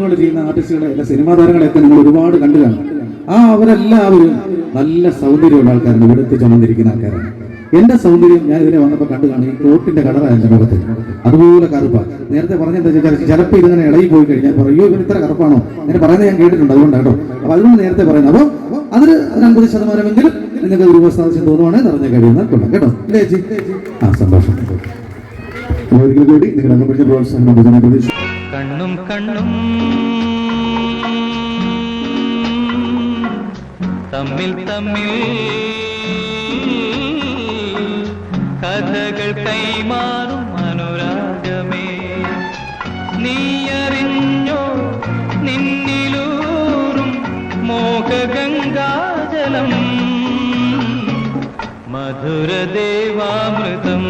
സിനിമകൾ ചെയ്യുന്ന ആർട്ടിസ്റ്റുകളെ അല്ല സിനിമാ താരങ്ങളെയൊക്കെ നിങ്ങൾ ഒരുപാട് കണ്ടു കാണും. അവരെല്ലാവരും നല്ല സൗന്ദര്യമുള്ള ആൾക്കാരാണ്, വെളുത്ത് ചുമന്നിരിക്കുന്ന ആൾക്കാരാണ്. എന്റെ സൗന്ദര്യം ഞാൻ ഇതിനെ വന്നപ്പോൾ കണ്ടു കാണും. ഈ കോട്ടിന്റെ കളറാണ് എന്റെ മുഖത്ത്, അതുപോലെ കറുപ്പ. നേരത്തെ പറഞ്ഞെന്താ വെച്ചാൽ ചിലപ്പോൾ ഇതിങ്ങനെ ഇളകി പോയി കഴിഞ്ഞാൽ പറയോ ഇവൻ ഇത്ര കറുപ്പാണോ അങ്ങനെ പറയുന്നത് ഞാൻ കേട്ടിട്ടുണ്ട്. അതുകൊണ്ട് കേട്ടോ, അപ്പൊ അതുകൊണ്ട് നേരത്തെ പറയുന്നത്. അപ്പോൾ അതിന് 50% നിങ്ങൾക്ക് രൂപസാദൃശ്യം തോന്നുവാണെങ്കിൽ നിറഞ്ഞ കഴിയുന്നാൽ കൊള്ളാം കേട്ടോ. അല്ലേ ചേച്ചി? സന്തോഷം. ഒരിക്കൽ കൂടി നിങ്ങളുടെ പിടിച്ച പ്രോത്സാഹനം പ്രതീക്ഷ. കണ്ണും കണ്ണും തമ്മിൽ തമ്മിൽ കഥകൾ കൈമാറും അനുരാഗമേ, നീയറിഞ്ഞോ നിന്നിലൂറും മോഹഗംഗാജലം മധുരദേവാമൃതം.